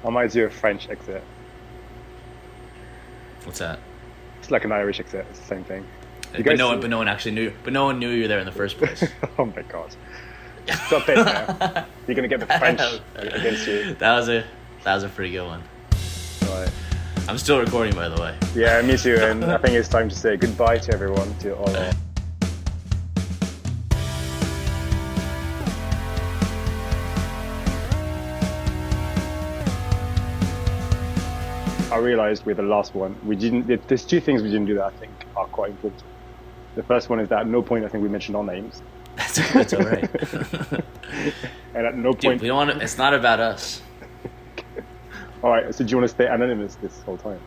I might do a French exit. What's that? It's like an Irish exit. It's the same thing. You But guys no one, see- but no one actually knew. But no one knew you were there in the first place. Oh my god. Stop it now. You're gonna get the French against you. That was a pretty good one. Right. I'm still recording, by the way. Yeah, me too. And I think it's time to say goodbye to everyone, to all our... I realized with the last one, there's two things we didn't do that I think are quite important. The first one is that at no point I think we mentioned our names. That's all right. And at no Dude, point... we don't want to, it's not about us. Alright, so do you want to stay anonymous this whole time?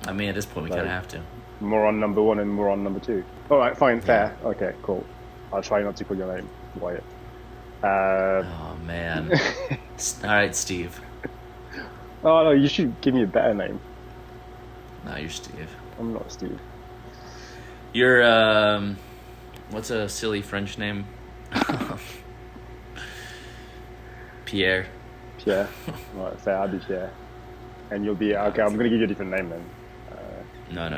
I mean, at this point, we kind of have to. More on number one and more on number two. Alright, fine, fair. Okay, cool. I'll try not to call your name, Wyatt. Oh, man. All right, Steve. Oh no, you should give me a better name. No, you're Steve. I'm not Steve. You're, what's a silly French name? Pierre. Pierre. Right, say I'll be Pierre. And you'll be... Okay, I'm going to give you a different name then. No.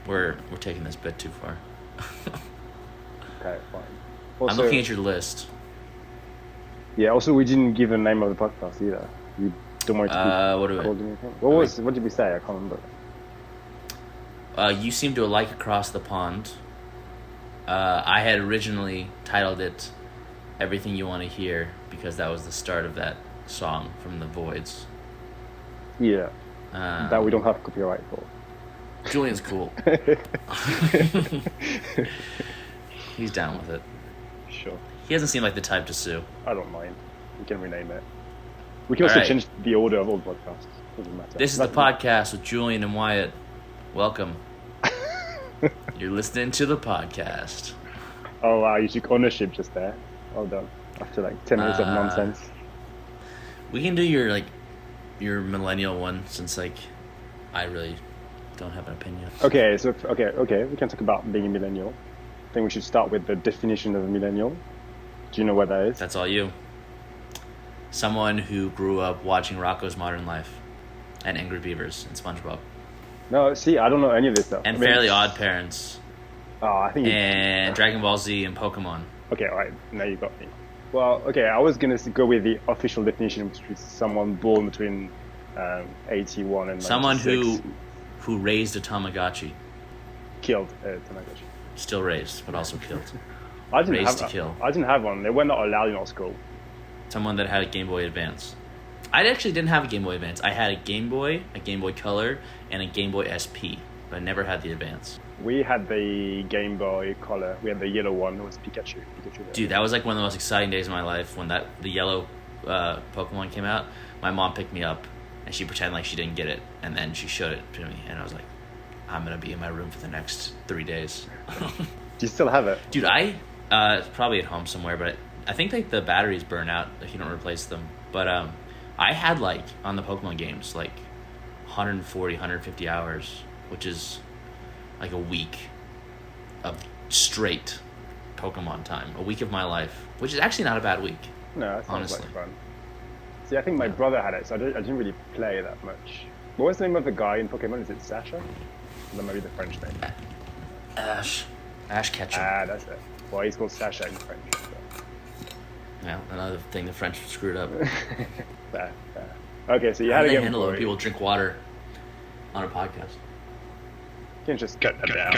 We're taking this bit too far. Okay, fine. Also, I'm looking at your list. Yeah, also we didn't give a name of the podcast either. You don't want it to be What do we- called anything? What did we say? I can't remember. You seem to like Across the Pond. I had originally titled it Everything You Want to Hear because that was the start of that song from The Voids. Yeah, that we don't have copyright for. Julian's cool. He's down with it. Sure. He doesn't seem like the type to sue. I don't mind. We can rename it. We can All also right. change the order of all the podcasts. Doesn't matter. This is the podcast with Julien and Wyatt. Welcome. You're listening to the podcast. Oh wow, you took ownership just there. Well done. After like 10 minutes of nonsense. We can do your millennial one since I really don't have an opinion. Okay, we can talk about being a millennial. I think we should start with the definition of a millennial. Do you know what that is? That's all you. Someone who grew up watching Rocko's Modern Life and Angry Beavers and SpongeBob. No, see, I don't know any of this stuff. And Fairly Odd Parents. Oh, I think. And Dragon Ball Z and Pokemon. Okay, alright, now you got me. Well, okay, I was gonna go with the official definition, which is someone born between 81 and 96. Someone who raised a Tamagotchi. Killed Tamagotchi. Still raised, but also killed. I didn't Raised have to kill. I didn't have one. They were not allowed in our school. Someone that had a Game Boy Advance. I actually didn't have a Game Boy Advance. I had a Game Boy Color, and a Game Boy SP, but I never had the Advance. We had the Game Boy Color. We had the yellow one. It was Pikachu. Dude, that was like one of the most exciting days of my life when the yellow Pokemon came out. My mom picked me up, and she pretended like she didn't get it, and then she showed it to me, and I was like, I'm gonna be in my room for the next 3 days. Do you still have it? Dude, it's probably at home somewhere, but I think like the batteries burn out if you don't replace them. But I had on the Pokemon games 140, 150 hours, which is like a week of straight Pokemon time. A week of my life, which is actually not a bad week. No, that sounds honestly. like fun. See, I think my brother had it, so I didn't really play that much. What was the name of the guy in Pokemon? Is it Sasha? That might be the French name. Ash Ketchum. Ah, that's it. Well, he's called Sasha in French. So. Yeah, another thing the French screwed up. Fair. Okay, so you How had do a they Game handle it Boy. when people drink water on a podcast? You can just cut that down.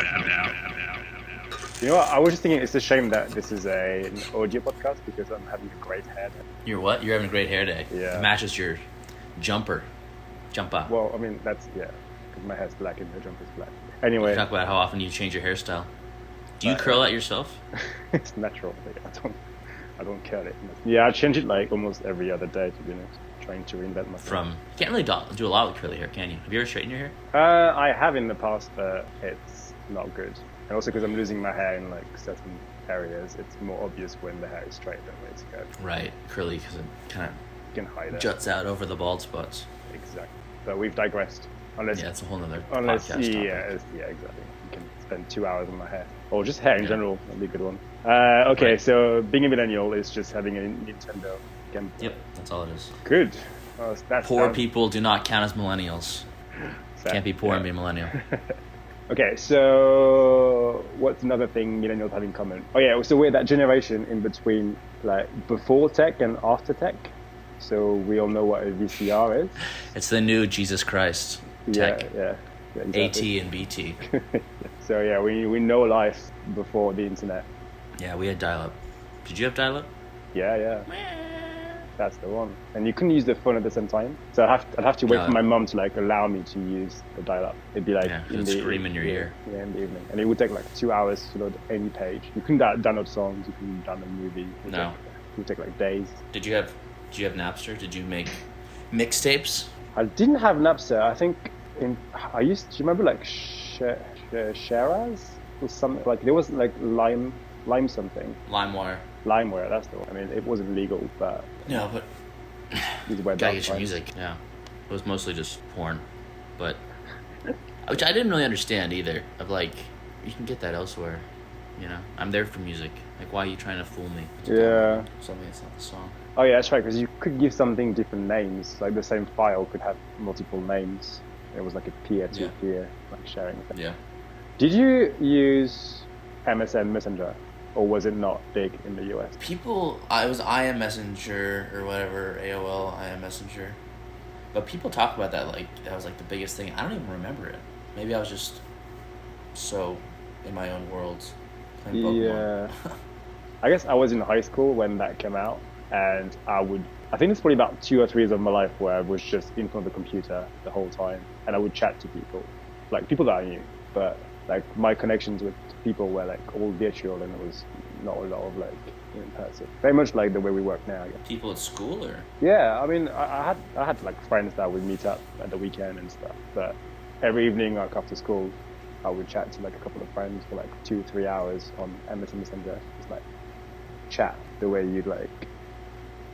You know what? I was just thinking it's a shame that this is an audio podcast because I'm having a great head. You're what? You're having a great hair day. Yeah. It matches your jumper. Jumper. Well, I mean, that's, yeah, because my hair's black and the jumper's black. Anyway. Talk about how often you change your hairstyle. Do you curl that yourself? It's natural. I don't curl it. Yeah, I change it almost every other day, to be honest. Trying to reinvent myself. You can't really do a lot with curly hair, can you? Have you ever straightened your hair? I have in the past, but it's not good. And also because I'm losing my hair in certain areas, it's more obvious when the hair is straight than when it's curly. Right, curly because it kind You can hide of it. juts out over the bald spots. Exactly. But we've digressed. Unless, Yeah, it's a whole nother unless podcast topic. yeah, exactly. You can spend 2 hours on my hair. Or just hair in general. That'd be a good one. Okay, Right. so being a millennial is just having a Nintendo Game Boy. Yep, that's all it is. Good. Oh, that's Poor people do not count as millennials. sad. Can't be poor and be a millennial. Okay, so what's another thing millennials have in common? Oh yeah, so we're that generation in between, like before tech and after tech. So we all know what a VCR is. It's the new Jesus Christ tech. Yeah, exactly. AT and BT. So yeah, we know life before the internet. Yeah, we had dial-up. Did you have dial-up? Yeah. That's the one. And you couldn't use the phone at the same time. So I'd have to wait for my mum to like allow me to use the dial-up. It'd be like it would scream in your ear. Yeah, in the evening. And it would take like 2 hours to load any page. You couldn't download songs, you couldn't download a movie. It would take like days. Did you have Napster? Did you make mixtapes? I didn't have Napster. I think do you remember like Sharaz or something? Like there was like Lime something. LimeWire, that's the one. I mean, it wasn't legal, but... No, but... Gotta get your music, yeah. It was mostly just porn, but... Which I didn't really understand either, of like, you can get that elsewhere, you know? I'm there for music. Like, why are you trying to fool me? Yeah. Something that's not the song. Oh yeah, that's right, because you could give something different names. Like the same file could have multiple names. It was like a peer-to-peer, like sharing thing. Yeah. Did you use MSN Messenger? Or was it not big in the US? It was IM Messenger or whatever, AOL, IM Messenger. But people talk about that like that was like the biggest thing. I don't even remember it. Maybe I was just so in my own world playing Pokemon. Yeah. I guess I was in high school when that came out, and I think it's probably about 2 or 3 years of my life where I was just in front of the computer the whole time, and I would chat to people, like people that I knew, but like my connections with people were like all virtual, and it was not a lot of like in person. Very much like the way we work now, I guess. People at school, or? Yeah, I mean, I had like friends that would meet up at the weekend and stuff, but every evening, like after school, I would chat to like a couple of friends for like 2-3 hours on MSN Messenger, just like chat the way you'd like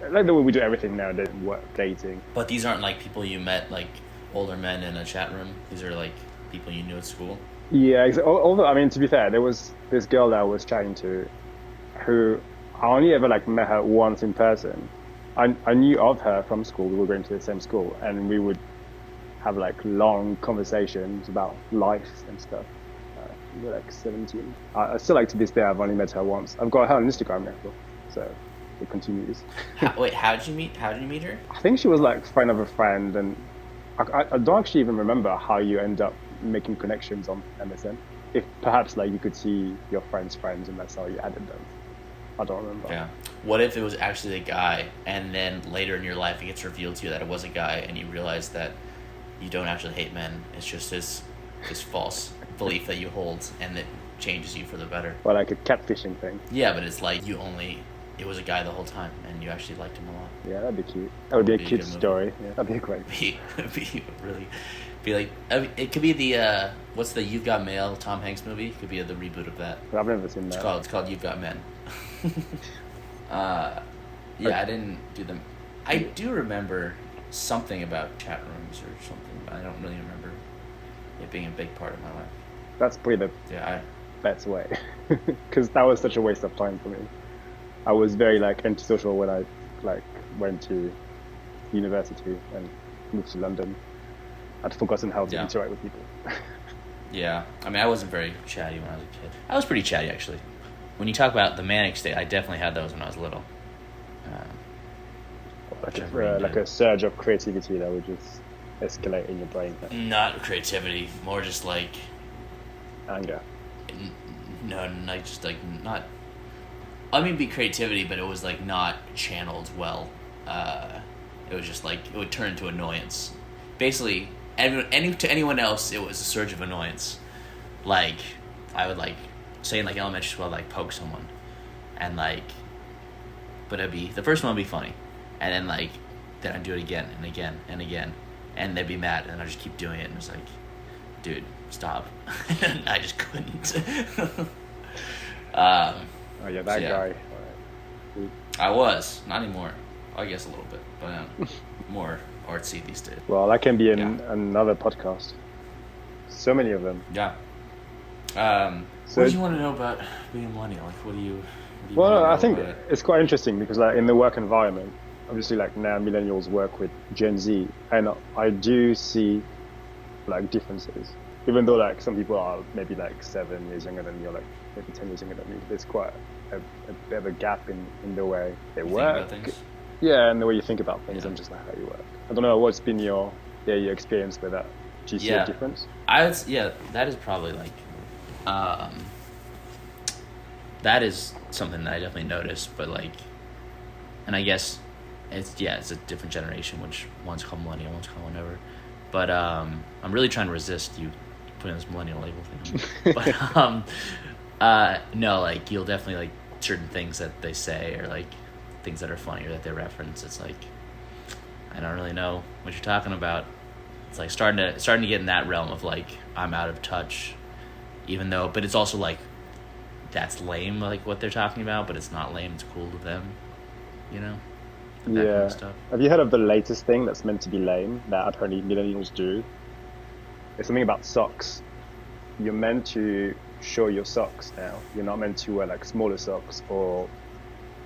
the way we do everything nowadays, work, dating. But these aren't like people you met, like older men in a chat room. These are like people you knew at school. Yeah, although, I mean, to be fair, there was this girl that I was chatting to who I only ever like met her once in person. I knew of her from school. We were going to the same school, and we would have like long conversations about life and stuff. We were like 17. I still, like to this day, I've only met her once. I've got her on Instagram now, so it continues. How did you meet her? I think she was like a friend of a friend, and I don't actually even remember how you end up making connections on MSN. If perhaps like you could see your friends' friends and that's how you added them. I don't remember. Yeah. What if it was actually a guy, and then later in your life it gets revealed to you that it was a guy, and you realize that you don't actually hate men. It's just this false belief that you hold, and it changes you for the better. Well, like a catfishing thing. Yeah, but it's like it was a guy the whole time, and you actually liked him a lot. Yeah, that'd be cute. That would be a cute story. Yeah, that'd be a great. Be like, I mean, it could be the what's the You've Got Mail Tom Hanks movie? It could be the reboot of that. I've never seen that. It's called You've Got Men. I didn't do them. I do remember something about chat rooms or something, but I don't really remember it being a big part of my life. That's probably the best way, because that was such a waste of time for me. I was very like antisocial when I like went to university and moved to London. I'd forgotten how to interact with people. Yeah, I mean, I wasn't very chatty when I was a kid. I was pretty chatty, actually. When you talk about the manic state, I definitely had those when I was little. Like a surge of creativity that would just escalate in your brain. Not creativity, more just like anger. No, like just like not. I mean, be creativity, but it was like not channeled well. It was just like it would turn into annoyance. Basically, to anyone else, it was a surge of annoyance. Like I would like say in like elementary school, I'd like poke someone, and like, but it'd be the first one would be funny, and then like then I'd do it again and again and again, and they'd be mad, and I'd just keep doing it, and it was like, dude, stop. And I just couldn't. Oh yeah, that guy. I was not anymore. I guess a little bit, but more artsy these days. Well, that can be another podcast. So many of them. Yeah. What do you want to know about being a millennial? Like, what do you well, I think it's quite interesting because like in the work environment, obviously like now millennials work with Gen Z, and I do see like differences. Even though like some people are maybe like 7 years younger than me, or like maybe 10 years younger than me, there's quite a bit of a gap in the way they You think about work. things. Yeah, and the way you think about things Yeah. and just like how you work. I don't know what's been your experience with that. Do you see a Yeah. difference? Yeah, that is probably like, um, that is something that I definitely noticed. But like, and I guess it's a different generation, which one's called millennial, one's called whatever. But I'm really trying to resist you putting this millennial label thing on me. But no, like you'll definitely like certain things that they say, or like things that are funny or that they reference. It's like I don't really know what you're talking about. It's like starting to get in that realm of like I'm out of touch, even though, but it's also like that's lame, like what they're talking about, but it's not lame. It's cool to them, you know. That kind Yeah. of stuff. Have you heard of the latest thing that's meant to be lame that apparently millennials do? It's something about socks. You're meant to show your socks now. You're not meant to wear like smaller socks or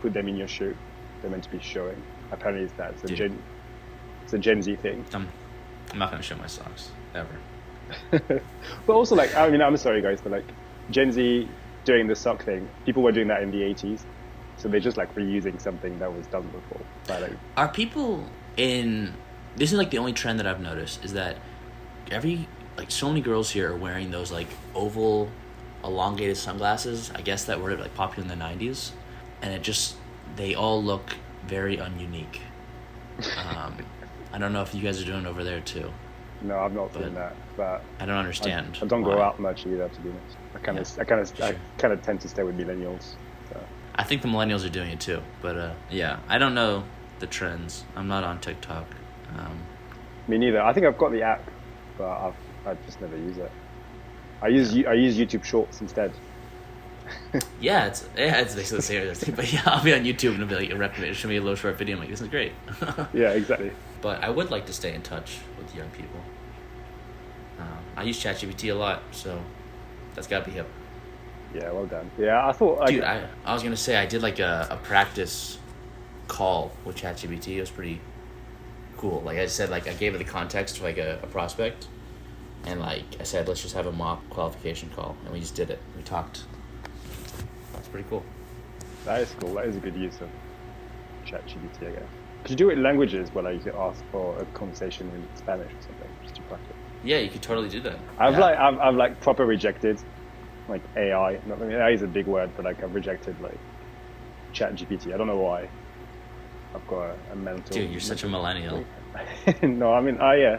put them in your shoe. They're meant to be showing. Apparently, it's a Dude. it's a Gen Z thing. I'm not gonna show my socks ever. But also, like, I mean, I'm sorry, guys, but like Gen Z doing the sock thing, people were doing that in the 80s. So they're just like reusing something that was done before. But, like, Are people in? This is like the only trend that I've noticed is that so many girls here are wearing those like oval, elongated sunglasses. I guess that were like popular in the '90s, and they all look very ununique. I don't know if you guys are doing it over there too. no, I've not seen that. But I don't understand. I don't go why. out much either, to be honest. I kind of tend to stay with millennials. So. I think the millennials are doing it too, but yeah, I don't know the trends. I'm not on TikTok. Me neither. I think I've got the app, but I just never use it. I use YouTube Shorts instead. Yeah, it's basically the same thing. But yeah, I'll be on YouTube and it'll be like, show me a little short video. I'm like, this is great. Yeah, exactly. But I would like to stay in touch with young people. I use ChatGPT a lot, so that's got to be hip. Yeah, well done. Yeah, I thought, like, Dude, I was gonna say I did like a practice call with ChatGPT. It was pretty cool. Like I said, like I gave it the context to like a prospect, and like I said, let's just have a mock qualification call, and we just did it. We talked. That's pretty cool. that is cool. That is a good use of ChatGPT, I guess. Could you do it in languages where like, you could ask for a conversation in Spanish or something, just to practice? Yeah, you could totally do that. I've like proper rejected like AI. I mean, AI is a big word, but like I've rejected like ChatGPT. I don't know why. I've got a mental. Dude, you're such a millennial. No, I mean, yeah.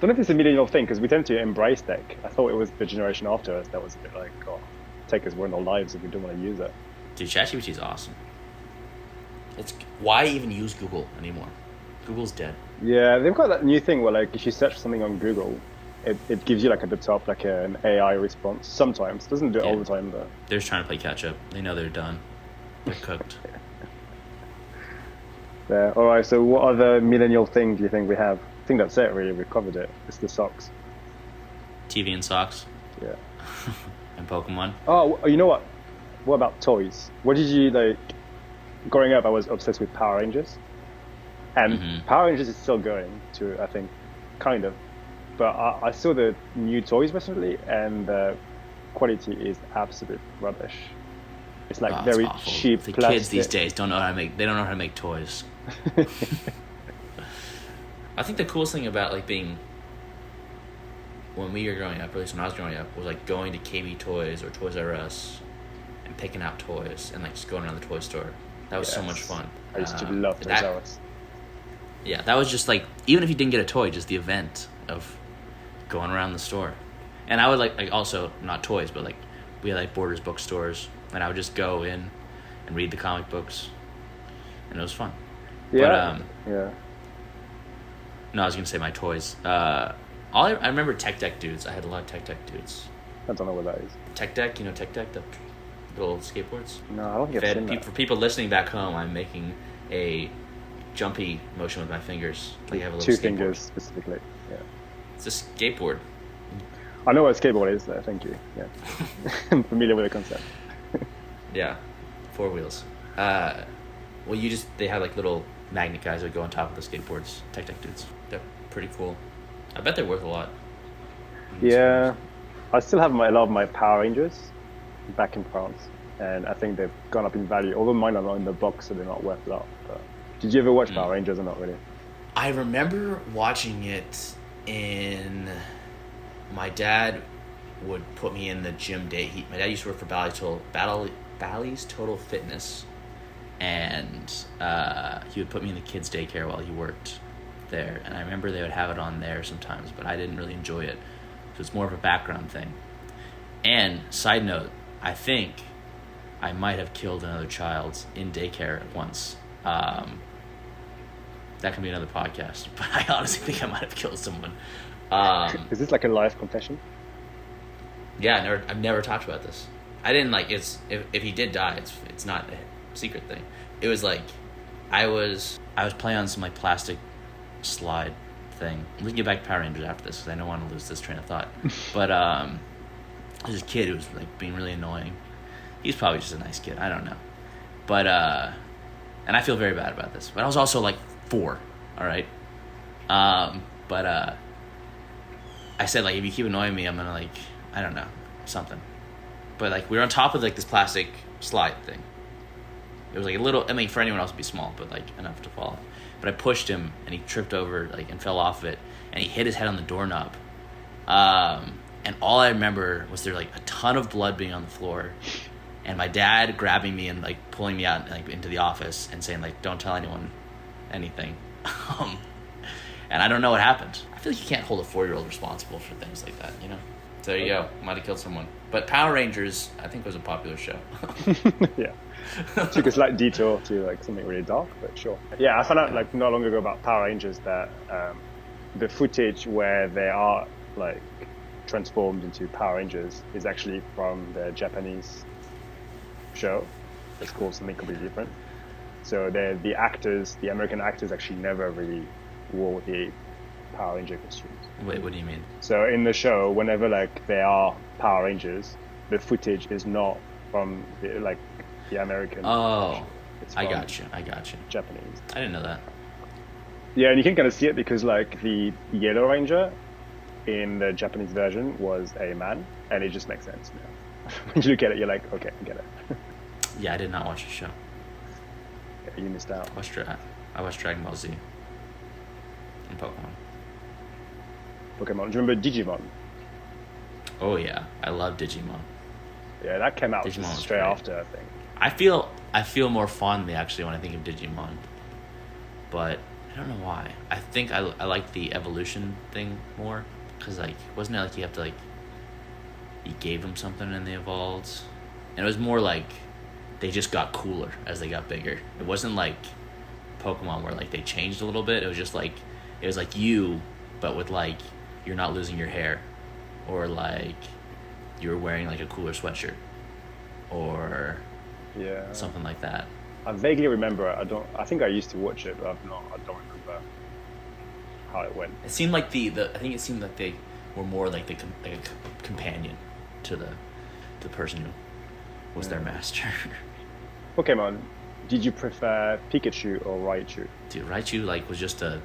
Don't know if it's a millennial thing because we tend to embrace tech. I thought it was the generation after us that was a bit like, oh, tech has ruined our lives if we don't want to use it. Dude, ChatGPT is awesome. Why even use Google anymore? Google's dead. Yeah, they've got that new thing where like if you search something on Google, it gives you like at the top like an AI response. Sometimes it doesn't do it all the time though. They're just trying to play catch up. They know they're done. They're cooked. Yeah. All right. So what other millennial thing do you think we have? I think that's it. Really, we covered it. It's the socks. TV and socks Yeah. and Pokemon. Oh, you know what? What about toys? What did you like? Growing up, I was obsessed with Power Rangers, and Power Rangers is still going to, I think, kind of. But I saw the new toys recently, and the quality is absolute rubbish. It's like very awful. cheap The plastic. kids these days don't know how to make. They don't know how to make toys. I think the coolest thing about like being when we were growing up, or at least when I was growing up, was like going to KB Toys or Toys R Us and picking out toys and like just going around the toy store. That was so much fun. I used to love Toys R Us. Yeah, that was just like, even if you didn't get a toy, just the event of going around the store. And I would like also, not toys, but like we had like Borders bookstores, and I would just go in and read the comic books, and it was fun. Yeah. But, yeah. no, I was gonna say my toys. I remember Tech Deck dudes. I had a lot of Tech Deck dudes. I don't know what that is. Tech Deck, you know Tech Deck, the little skateboards. No, I don't think I've seen that. For people listening back home, I'm making a jumpy motion with my fingers. Like I have a little Two skateboard. fingers specifically. Yeah. It's a skateboard. I know what a skateboard is. Thank you. Yeah. I'm familiar with the concept. Yeah, 4 wheels. Well, they have like little magnet guys that go on top of the skateboards, tech dudes. They're pretty cool. I bet they're worth a lot. Yeah, I still have a lot of my Power Rangers back in France, and I think they've gone up in value. Although mine are not in the box, so they're not worth a lot. But did you ever watch Power Rangers or not really? I remember watching it in. My dad would put me in the gym day. My dad used to work for Bally's Total Fitness, and he would put me in the kids' daycare while he worked there. And I remember they would have it on there sometimes, but I didn't really enjoy it. So it's more of a background thing. And side note, I think I might have killed another child in daycare once. That can be another podcast, but I honestly think I might have killed someone. Is this like a live confession? Yeah, I've never talked about this. I didn't like it's if he did die, it's not a secret thing. It was like I was playing on some like plastic slide thing. We can get back to Power Rangers after this because I don't want to lose this train of thought. But there's this kid who was like being really annoying. He's probably just a nice kid. I don't know. But and I feel very bad about this. But I was also like 4. All right. But I said like if you keep annoying me, I'm gonna like I don't know something. But like we were on top of like this plastic slide thing. It was like a little. I mean, for anyone else, it'd be small, but like enough to fall off. But I pushed him, and he tripped over like and fell off of it, and he hit his head on the doorknob. And all I remember was there like a ton of blood being on the floor, and my dad grabbing me and like pulling me out like into the office and saying like, "Don't tell anyone anything." And I don't know what happened. I feel like you can't hold a 4-year-old responsible for things like that, you know. So there you go. Might have killed someone. But Power Rangers, I think, was a popular show. Yeah. Took a slight detour to like something really dark, but sure. Yeah, I found out like not long ago about Power Rangers that the footage where they are like transformed into Power Rangers is actually from the Japanese show. It's called something completely different. So the actors, the American actors, actually never really wore the Power Ranger costumes. Wait, what do you mean? So in the show, whenever like there are Power Rangers, the footage is not from the American. Oh, it's I got you. Japanese. I didn't know that. Yeah, and you can kind of see it because like the Yellow Ranger in the Japanese version was a man, and it just makes sense now. When you look at it, you're like, okay, I get it. Yeah, I did not watch the show. Yeah, you missed out. I watched Dragon Ball Z and Pokemon. Do you remember Digimon? Oh yeah, I love Digimon. Yeah, that came out Digimon just was straight great. after, I think. I feel more fondly actually when I think of Digimon, but I don't know why. I think I like the evolution thing more because like wasn't it like you have to like you gave them something and they evolved, and it was more like they just got cooler as they got bigger. It wasn't like Pokemon where like they changed a little bit. It was just like it was like you, but with like you're not losing your hair, or like you're wearing like a cooler sweatshirt, or something like that. I vaguely remember it. I think I used to watch it, but I don't remember how it went. It seemed like I think it seemed like they were more like a companion to the person who was their master. Pokemon, did you prefer Pikachu or Raichu? Dude, Raichu like was just a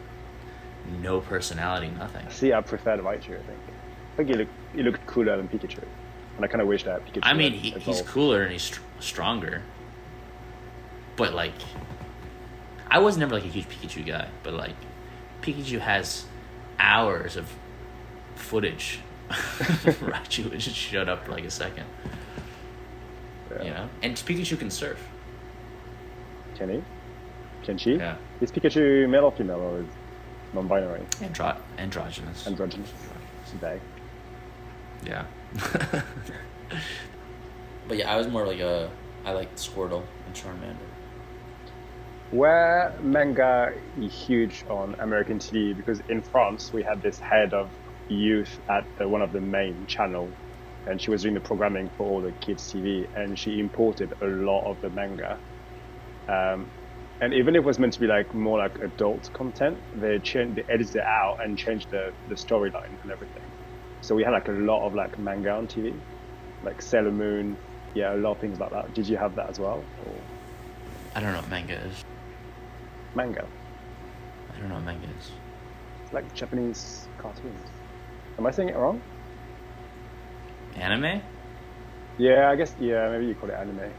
no personality, nothing. See, I preferred Raichu. I think he looked cooler than Pikachu, and I kind of wish that Pikachu. I mean, he's cooler and he's stronger, but like, I was never like a huge Pikachu guy, but like, Pikachu has hours of footage. Raichu just showed up for like a second. Yeah. You know, and Pikachu can surf. Can he? Can she? Yeah. Is Pikachu male or female, or is non-binary? Androgynous. Androgynous. It's vague. Yeah. But yeah, I was more like I liked Squirtle and Charmander. Were manga huge on American TV? Because in France we had this head of youth at one of the main channels, and she was doing the programming for all the kids TV, and she imported a lot of the manga. And even if it was meant to be like more like adult content, they edited it out and changed the storyline and everything. So we had like a lot of like manga on TV, like Sailor Moon, a lot of things like that. Did you have that as well? Or? I don't know what manga is. Manga. I don't know what manga is. It's like Japanese cartoons. Am I saying it wrong? Anime? Yeah, I guess. Yeah, maybe you call it anime.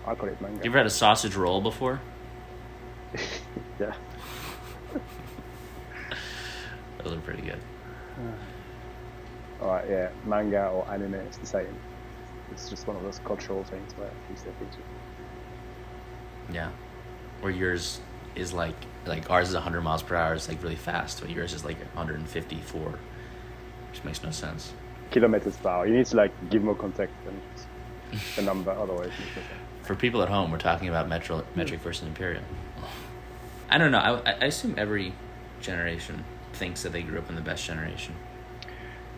I call it manga. You ever had a sausage roll before? Yeah. Those are pretty good. All right, yeah, manga or anime, it's the same. It's just one of those cultural things where we say things. Yeah. Or yours is like ours is 100 miles per hour. It's like really fast, but yours is like 154, which makes no sense. Kilometers per hour. You need to like give more context than just the number, otherwise. For people at home, we're talking about metric versus imperial. I don't know. I assume every generation thinks that they grew up in the best generation.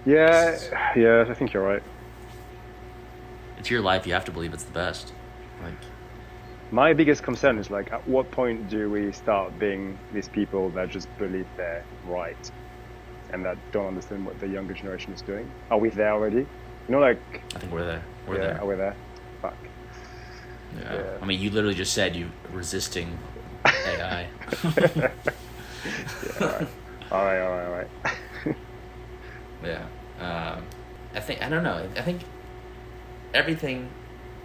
Yeah, I think you're right. It's your life. You have to believe it's the best. Like, my biggest concern is like, at what point do we start being these people that just believe they're right and that don't understand what the younger generation is doing? Are we there already? You know, like... I think we're there. We're there? Fuck. Yeah. I mean, you literally just said you resisting AI. Yeah, all right. Yeah. I don't know. I think everything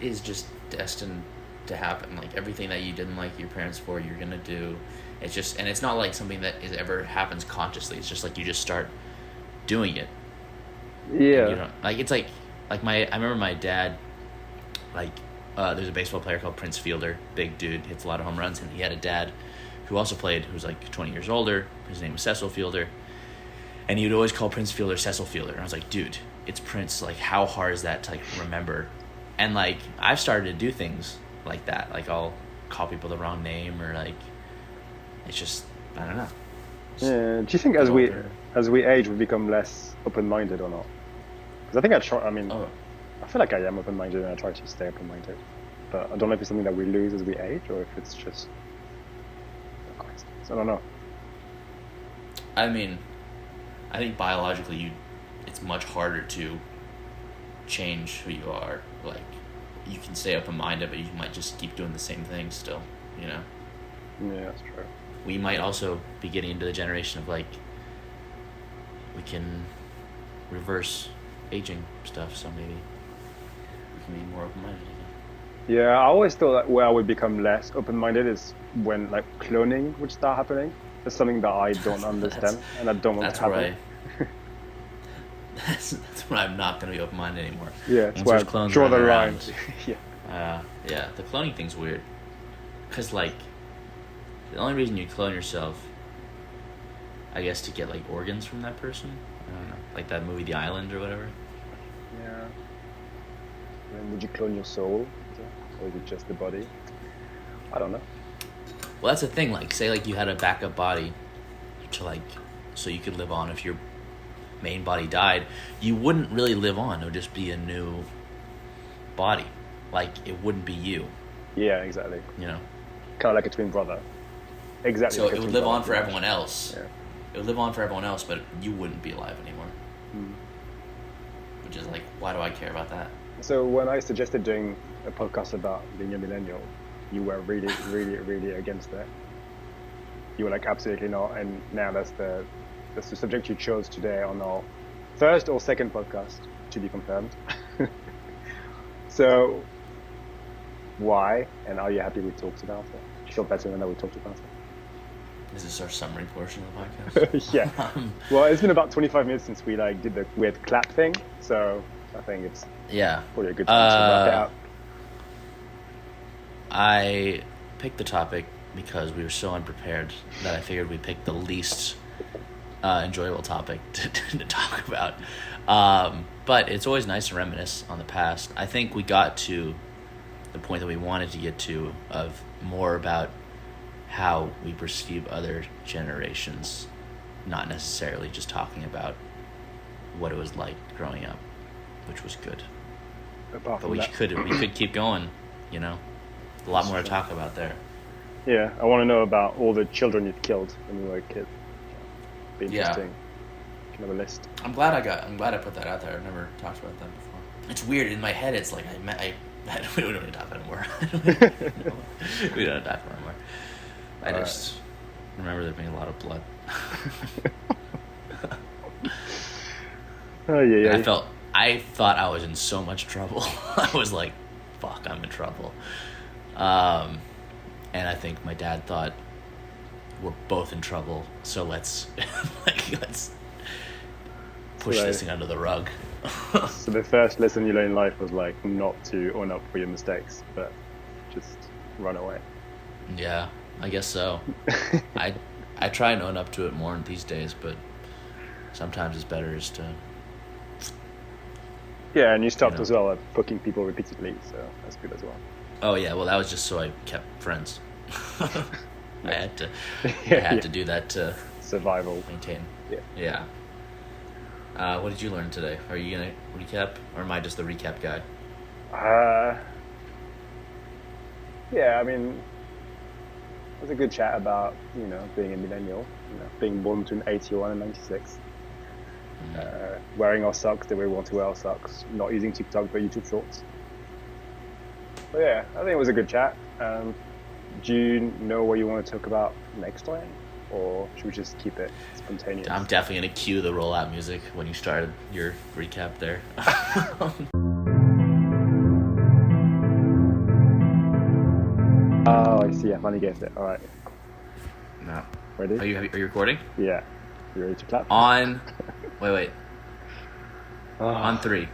is just destined to happen. Like, everything that you didn't like your parents for, you're gonna do. It's just, and it's not like something that ever happens consciously. It's just like you just start doing it. Yeah. You know, like, it's like I remember my dad, like, there's a baseball player called Prince Fielder, big dude, hits a lot of home runs, and he had a dad who also played, who was like 20 years older. His name was Cecil Fielder. And he would always call Prince Fielder Cecil Fielder. And I was like, dude, it's Prince. Like, how hard is that to, like, remember? And, like, I've started to do things like that. Like, I'll call people the wrong name, or, like, it's just, I don't know. Yeah. Do you think as we age, we become less open-minded or not? Because I think I feel like I am open-minded and I try to stay open-minded. But I don't know if it's something that we lose as we age or if it's just... I don't know. I mean, I think biologically it's much harder to change who you are. Like, you can stay open-minded, but you might just keep doing the same thing still, you know? Yeah, that's true. We might also be getting into the generation of, like, we can reverse aging stuff, so maybe we can be more open-minded again. Yeah, I always thought that where I would become less open-minded is when, like, cloning would start happening. It's something that I don't understand and I don't want to happen. That's where I'm not going to be open-minded anymore. Yeah, it's where I draw the line. Yeah, the cloning thing's weird. Because, like, the only reason you clone yourself, I guess, to get, like, organs from that person. I don't know. Like that movie The Island or whatever. Yeah. And would you clone your soul? Or is it just the body? I don't know. Well, that's the thing. Like, say, like, you had a backup body to, like, so you could live on if your main body died. You wouldn't really live on. It would just be a new body. Like, it wouldn't be you. Yeah, exactly. You know? Kind of like a twin brother. Exactly. So it would live on for everyone else. Yeah. It would live on for everyone else, but you wouldn't be alive anymore. Mm. Which is like, why do I care about that? So when I suggested doing a podcast about being a millennial, you were really, really, really against that. You were like, absolutely not. And now that's the subject you chose today on our first or second podcast, to be confirmed. So why? And are you happy we talked about it? Do you feel better now that we talked about it? Is this our summary portion of the podcast? Yeah. Well, it's been about 25 minutes since we like did the weird clap thing, so I think it's probably a good time to wrap it up. I picked the topic because we were so unprepared that I figured we'd pick the least enjoyable topic to talk about. But it's always nice to reminisce on the past. I think we got to the point that we wanted to get to of more about how we perceive other generations, not necessarily just talking about what it was like growing up, which was good. But we could keep going, you know. A lot more to talk about there. Yeah, I want to know about all the children you've killed when you were a kid. Be interesting. You can have a list. I'm glad I put that out there. I've never talked about that before. It's weird in my head. It's like we don't need to talk about it anymore. We don't need to talk about it anymore. We don't need to talk about it anymore. It's weird in my head. It's like I don't know. We don't need to talk about it anymore. It's weird in my head. It's like we don't need to talk about it anymore. We don't need to talk about it anymore. We don't need to talk about it anymore. We don't need to talk about it anymore. It's weird in my head. It's like I just remember there being a lot of blood. Oh yeah, And yeah. I thought I was in so much trouble. I was like, fuck, I'm in trouble. And I think my dad thought we're both in trouble, so let's let's push So, this thing under the rug. so the first lesson you learn in life was like not to own up for your mistakes, but just run away. Yeah, I guess so. I I try and own up to it more these days, but sometimes it's better just to, Yeah, and you you stopped know. as well at booking people repeatedly, so that's good as well. Oh yeah, well that was just so I kept friends. I Nice. had to I Yeah, had yeah. to do that to Survival. maintain. Yeah. Yeah. What did you learn today? Are you gonna recap, or am I just the recap guy? Uh, yeah, I mean, it was a good chat about, being a millennial, being born between 81 and 96, wearing our socks the way we want to wear our socks, not using TikTok but YouTube Shorts. But yeah, I think it was a good chat. Do you know what you want to talk about next time? Or should we just keep it I'm spontaneous? definitely gonna cue the rollout music when you started your recap there. Oh, I see. I finally guessed it. All right. No. Ready? Are you recording? Yeah. You ready to clap? On. Wait. On Oh, three.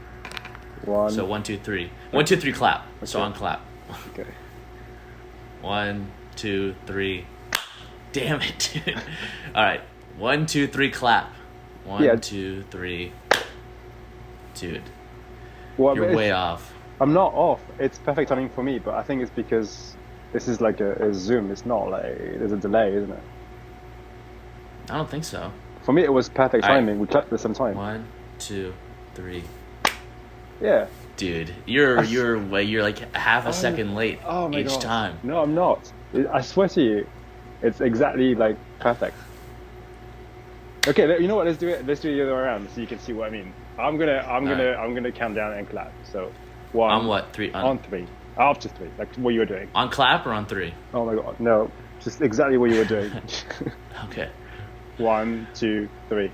So one. 1, 2, 3. 1, 2, 3. Clap. So Okay. on clap. Okay. 1, 2, 3. Damn it, dude. All right. 1, 2, 3. Clap. Yeah. 1, 2, 3. Dude, Well, you're way off. I'm not off. It's perfect timing for me, but I think it's because this is like a Zoom. It's not like there's a delay, isn't it? I don't think so. For me, it was perfect All right. timing. We clapped at the same time. 1, 2, 3. Yeah. Dude, I s- you're like half a oh, second late oh my each God. time. No, I'm not. I swear to you, it's exactly like perfect. Okay, you know what? Let's do it. Let's do it the other way around so you can see what I mean. All right. I'm gonna count down and clap. So On one, what? 3 on three, after three, like what you were doing. on clap or on 3? Oh my God, no, just exactly what you were doing. Okay. One, two, three.